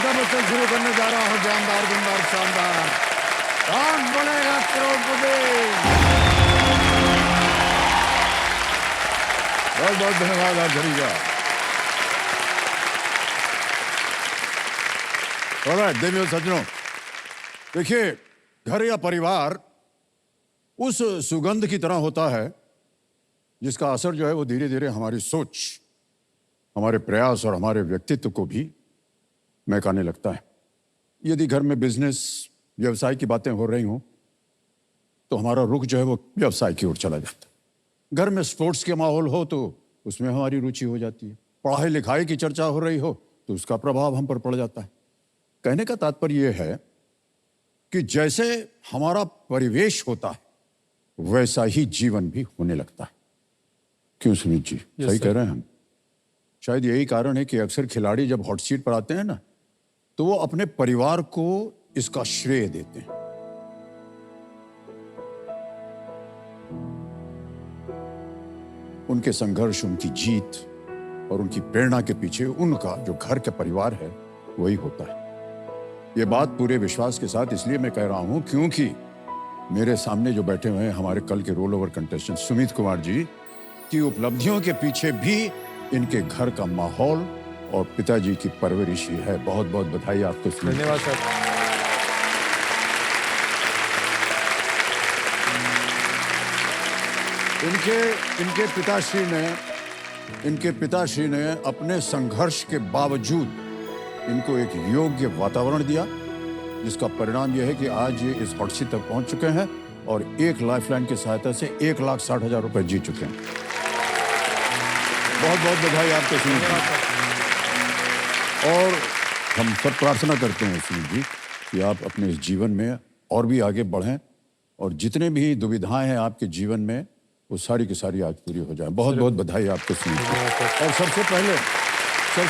अमिताभ बच्चन शुरू करने जा रहा हूँ। जानदार, गुंदार, शानदार। कौन बनेगा करोड़पति? बहुत बहुत धन्यवाद आप धरीजा। ऑलराइट देवियों सज्जनों, देखिए, घर या परिवार उस सुगंध की तरह होता है जिसका असर जो है वो धीरे धीरे हमारी सोच, हमारे प्रयास और हमारे व्यक्तित्व को भी महकाने लगता है। यदि घर में बिजनेस, व्यवसाय की बातें हो रही हों तो हमारा रुख जो है वो व्यवसाय की ओर चला जाता है। घर में स्पोर्ट्स के माहौल हो तो उसमें हमारी रुचि हो जाती है। पढ़ाई लिखाई की चर्चा हो रही हो तो उसका प्रभाव हम पर पड़ जाता है। कहने का तात्पर्य यह है कि जैसे हमारा परिवेश होता है वैसा ही जीवन भी होने लगता है। क्यों सुमित जी, सही कह रहे हैं हम? शायद यही कारण है कि अक्सर खिलाड़ी जब हॉट सीट पर आते हैं ना तो वो अपने परिवार को इसका श्रेय देते हैं। उनके संघर्ष, उनकी जीत और उनकी प्रेरणा के पीछे उनका जो घर का परिवार है वही होता है। ये बात पूरे विश्वास के साथ इसलिए मैं कह रहा हूं क्योंकि मेरे सामने जो बैठे हुए हैं हमारे कल के roll over contestant Sumit Kumar ji की उपलब्धियों के पीछे भी इनके घर का माहौल और पिताजी की परवरिश ही है। बहुत बहुत बधाई आपको। धन्यवाद सर। इनके पिताश्री ने अपने संघर्ष के बावजूद इनको एक योग्य वातावरण दिया जिसका परिणाम यह है कि आज ये इस हॉट सीट तक पहुंच चुके हैं और एक लाइफलाइन की सहायता से 1,60,000 रुपए जीत चुके हैं। बहुत बहुत बधाई आपको सुमित जी। और हम सब प्रार्थना करते हैं सुमित जी कि आप अपने इस जीवन में और भी आगे बढ़ें और जितने भी दुविधाएं हैं आपके जीवन में वो सारी की सारी आज पूरी हो जाए। बहुत बहुत बधाई आपको सुमित जी। और सबसे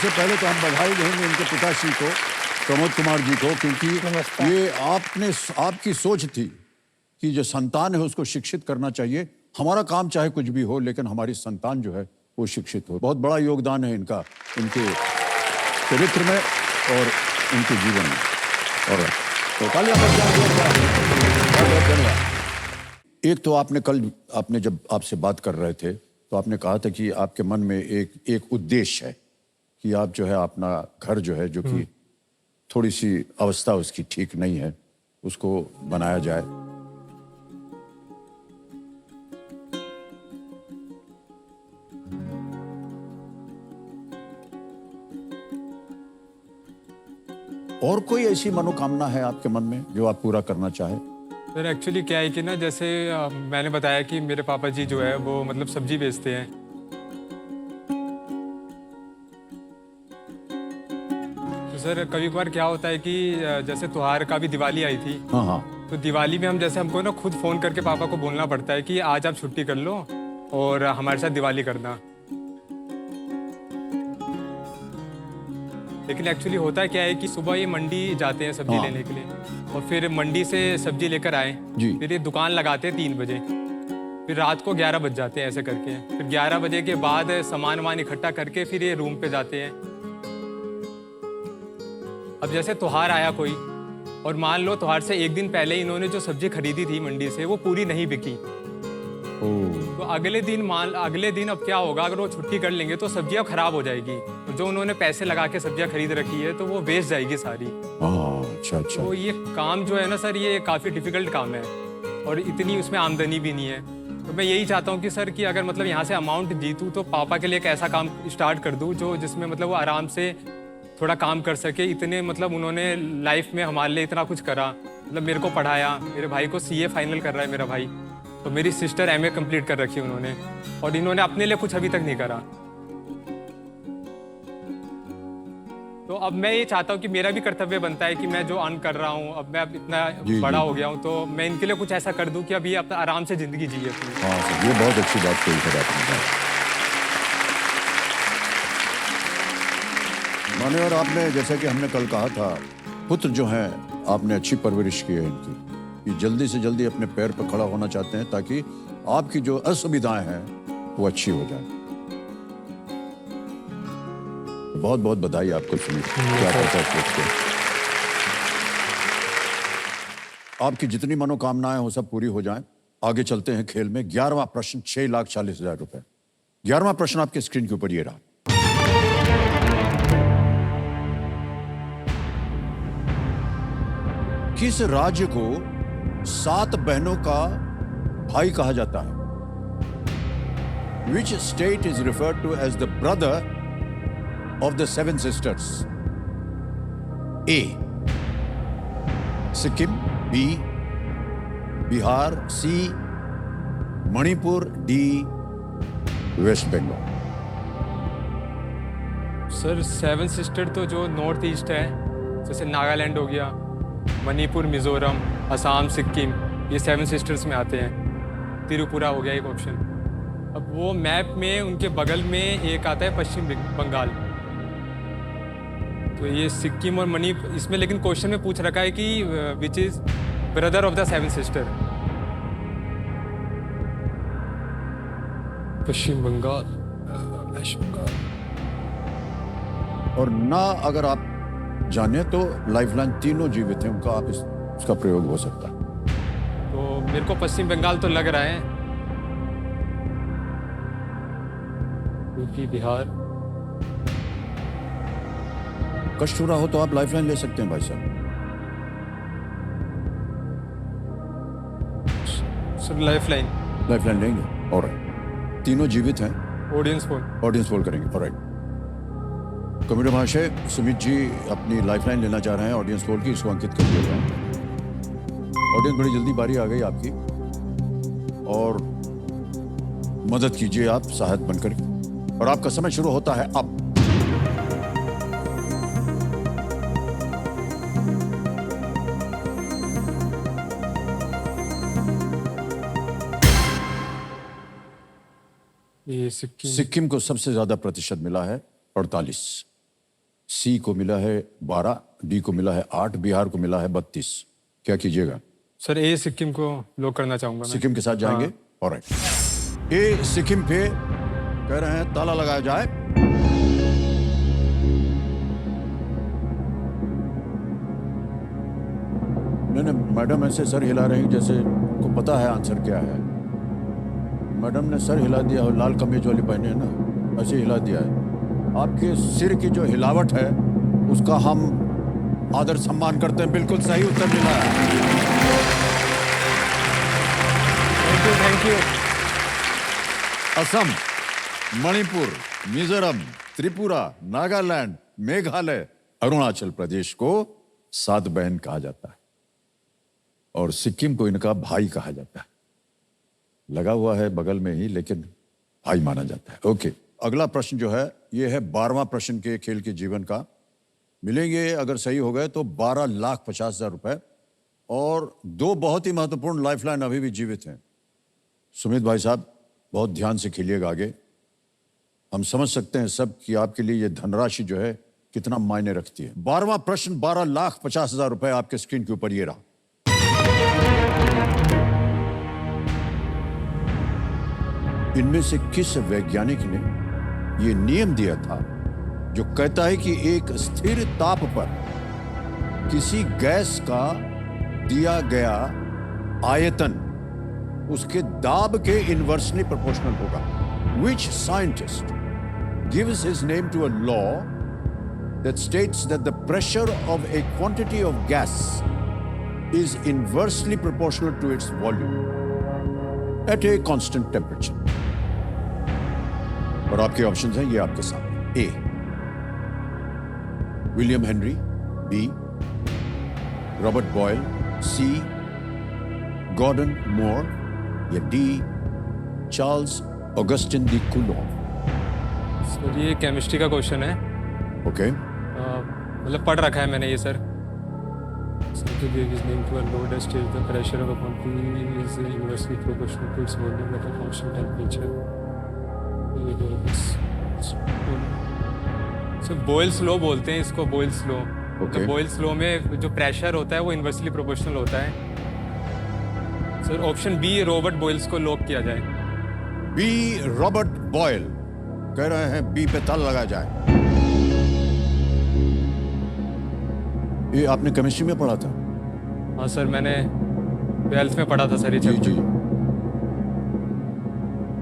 पहले तो हम बधाई देंगे इनके पिताश्री को, प्रमोद कुमार जी को, क्योंकि ये आपकी सोच थी कि जो संतान है उसको शिक्षित करना चाहिए। हमारा काम चाहे कुछ भी हो लेकिन हमारी संतान जो है वो शिक्षित हो। बहुत बड़ा योगदान है इनका इनके चरित्र में और इनके जीवन में। और तो कल एक तो आपने जब आपसे बात कर रहे थे तो आपने कहा था कि आपके मन में एक उद्देश्य है कि आप जो है अपना घर जो है जो कि थोड़ी सी अवस्था उसकी ठीक नहीं है उसको बनाया जाए। और कोई ऐसी मनोकामना है आपके मन में जो आप पूरा करना चाहे? सर एक्चुअली क्या है कि ना जैसे मैंने बताया कि मेरे पापा जी जो है वो मतलब सब्जी बेचते हैं। तो सर कभी कभार क्या होता है कि जैसे त्योहार का भी दिवाली आई थी। हाँ। तो दिवाली में हमको ना खुद फोन करके पापा को बोलना पड़ता है कि आज आप छुट्टी कर लो और हमारे साथ दिवाली करना। लेकिन एक्चुअली होता क्या है कि सुबह ये मंडी जाते हैं सब्जी लेने के लिए और फिर मंडी से सब्जी लेकर आए, फिर ये दुकान लगाते हैं 3 बजे, फिर रात को 11 बज जाते हैं ऐसे करके। फिर 11 बजे के बाद सामान वामान इकट्ठा करके फिर ये रूम पे जाते हैं। अब जैसे त्योहार आया कोई और मान लो त्योहार से 1 दिन पहले इन्होंने जो सब्जी खरीदी थी मंडी से वो पूरी नहीं बिकी, तो अगले दिन अब क्या होगा, अगर वो छुट्टी कर लेंगे तो सब्जियां खराब हो जाएगी। तो जो उन्होंने पैसे लगा के सब्जियां खरीद रखी है तो वो बेच जाएगी सारी। अच्छा। तो ये काम जो है ना सर ये काफ़ी डिफिकल्ट काम है और इतनी उसमें आमदनी भी नहीं है। तो मैं यही चाहता हूँ कि सर कि अगर मतलब यहाँ से अमाउंट जीतूँ तो पापा के लिए एक ऐसा काम स्टार्ट कर दूँ जिसमें मतलब वो आराम से थोड़ा काम कर सके। इतने मतलब उन्होंने लाइफ में हमारे लिए इतना कुछ करा, मतलब मेरे को पढ़ाया, मेरे भाई को CA फाइनल कर रहा है मेरा भाई, तो मेरी सिस्टर MA कंप्लीट कर रखी है उन्होंने, और इन्होंने अपने लिए कुछ अभी तक नहीं करा। तो अब मैं ये चाहता हूँ कि मेरा भी कर्तव्य बनता है कि मैं जो अर्न कर रहा हूँ, अब मैं इतना बड़ा हो गया हूँ तो मैं इनके लिए कुछ ऐसा कर दूँ कि अब ये अपना आराम से जिंदगी जिए। हाँ सर, ये बहुत अच्छी बात कही सर आपने। माने और आपने जैसा कि हमने कल कहा था, पुत्र जो हैं आपने अच्छी परवरिश की है इनकी, ये जल्दी से जल्दी अपने पैर पर खड़ा होना चाहते हैं ताकि आपकी जो असुविधाएं हैं वो अच्छी हो जाए। बहुत बहुत बधाई आपको सुमित, क्या कहता है सोच के। आपकी जितनी मनोकामनाएं हो सब पूरी हो जाएं। आगे चलते हैं खेल में। 11वां प्रश्न 6,40,000 रुपए। 11वां प्रश्न आपके स्क्रीन के ऊपर ये रहा। किस राज्य को 7 बहनों का भाई कहा जाता है? Which state is referred to as the brother of the 7 sisters? A. Sikkim. B. Bihar. C. Manipur. D. West Bengal. Sir 7 sister तो जो नॉर्थ ईस्ट है, जैसे नागालैंड हो गया, मणिपुर, मिजोरम, असम, सिक्किम, ये 7 सिस्टर्स में आते हैं। त्रिपुरा हो गया एक ऑप्शन। अब वो मैप में उनके बगल में एक आता है पश्चिम बंगाल, तो ये सिक्किम और मणिपुर इसमें, लेकिन क्वेश्चन में पूछ रखा है कि which is brother of the 7 sister. Paschim Bengal, West Bengal. और ना अगर आप जाने तो लाइफलाइन तीनों जीवित हैं, उनका आप इसका प्रयोग हो सकता है। तो मेरे को पश्चिम बंगाल तो लग रहा है, यूपी, बिहार। कष्ट हो रहा हो तो आप लाइफलाइन ले सकते हैं भाई साहब। सर लाइफलाइन लेंगे। ऑलराइट, तीनों जीवित हैं। ऑडियंस पोल करेंगे। ऑलराइट, कमेटी महाशय, सुमित जी अपनी लाइफलाइन लेना चाह रहे हैं ऑडियंस पोल की, इसको अंकित कर दिया जाए। ऑडियंस, बड़ी जल्दी बारी आ गई आपकी, और मदद कीजिए आप सहायक बनकर, और आपका समय शुरू होता है अब। ये सिक्किम को सबसे ज्यादा प्रतिशत मिला है 48, सी को मिला है 12, डी को मिला है 8, बिहार को मिला है 32। क्या कीजिएगा? सर ए सिक्किम को लॉक करना चाहूंगा मैं। सिक्किम के साथ जाएंगे। ऑलराइट, ए सिक्किम पे कह रहे हैं ताला लगाया जाए। नहीं, मैडम ऐसे सर हिला रही जैसे को पता है आंसर क्या है। मैडम ने सर हिला दिया, और लाल कमीज वाली पहने है ना, ऐसे हिला दिया है। आपके सिर की जो हिलावट है उसका हम आदर सम्मान करते हैं। बिल्कुल सही उत्तर मिला है। Thank you. असम, मणिपुर, मिजोरम, त्रिपुरा, नागालैंड, मेघालय, अरुणाचल प्रदेश को 7 बहन कहा जाता है, और सिक्किम को इनका भाई कहा जाता है। लगा हुआ है बगल में ही, लेकिन भाई माना जाता है। ओके, अगला प्रश्न जो है ये है 12वां प्रश्न के खेल के जीवन का। मिलेंगे अगर सही हो गए तो 12,50,000 रुपए, और 2 बहुत ही महत्वपूर्ण लाइफलाइन अभी भी जीवित हैं। सुमित भाई साहब, बहुत ध्यान से खेलिएगा आगे। हम समझ सकते हैं सब कि आपके लिए ये धनराशि जो है कितना मायने रखती है। 12वां प्रश्न 12,50,000 रुपए आपके स्क्रीन के ऊपर ये रहा। इनमें से किस वैज्ञानिक ने यह नियम दिया था जो कहता है कि एक स्थिर ताप पर किसी गैस का दिया गया आयतन उसके दाब के इनवर्सली प्रोपोर्शनल होगा? Which scientist gives his name to a law that states that the pressure of a quantity of gas is inversely proportional to its volume at a constant temperature? और आपके ऑप्शंस हैं ये आपके सामने। A, William Henry. B, Robert Boyle. C, Gordon Moore. या D, Charles Augustin de Coulomb. Sir ये chemistry का question है। ओके, मतलब पढ़ रखा है मैंने ये sir. Something gave his name to a load that states the pressure of a quantity is inversely proportional to its volume at a constant temperature. Sir Boyle's law बोलते हैं इसको, Boyle's law. Okay. Boyle's law में जो pressure होता है वो inversely proportional होता है। Sir option B Robert Boyle's को लॉक किया जाए। B, Robert Boyle. कह रहे हैं बी पे ताला लगाया जाए। ये आपने केमिस्ट्री में पढ़ा था? हाँ सर, मैंने 12th में पढ़ा था सर ये जी चैप्टर। जी।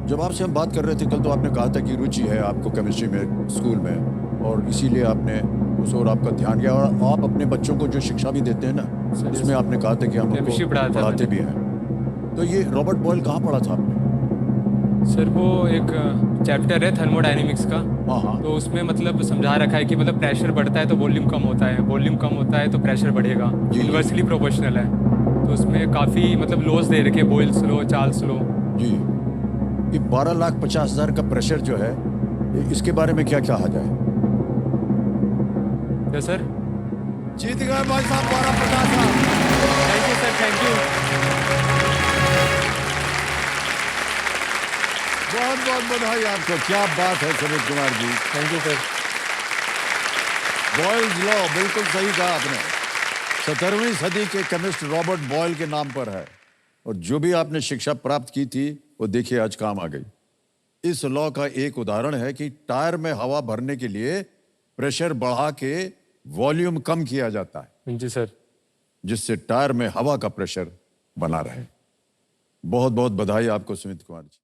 जब आपसे हम बात कर रहे थे कल, तो आपने कहा था कि रुचि है आपको केमिस्ट्री में स्कूल में, और इसीलिए आपने उस ओर आपका ध्यान गया, और आप अपने बच्चों को जो शिक्षा भी देते हैं ना, उसमें आपने कहा था कि हम केमिस्ट्री उनको पढ़ाया था पढ़ाते भी हैं। तो ये रॉबर्ट बॉयल कहाँ पढ़ा था आपने? सर वो एक चैप्टर है थर्मोडायनेमिक्स का। हाँ हाँ। तो उसमें मतलब समझा रखा है कि मतलब प्रेशर बढ़ता है तो वॉल्यूम कम होता है, वॉल्यूम कम होता है तो प्रेशर बढ़ेगा, जी। इन्वर्सली प्रोपोर्शनल है। तो उसमें काफ़ी मतलब लॉज दे रखे, बॉयल्स लॉ, चार्ल्स लॉ। जी। ये 12,50,000 का प्रेशर जो है, इसके बारे में क्या कहा जाए? क्या सर? जीत गए भाई साहब 12,50,000। Thank you sir, thank you. बहुत बहुत बधाई आपको, क्या बात है Sumit Kumar ji. Thank you sir. Boyle's law, बिल्कुल सही कहा आपने। 17वीं सदी के केमिस्ट रॉबर्ट बॉयल के नाम पर है, और जो भी आपने शिक्षा प्राप्त की थी वो देखिए आज काम आ गई। इस लॉ का एक उदाहरण है कि टायर में हवा भरने के लिए प्रेशर बढ़ा के वॉल्यूम कम किया जाता है, जी सर। जिससे टायर में हवा का प्रेशर बना रहे। बहुत बहुत बधाई आपको सुमित कुमार जी।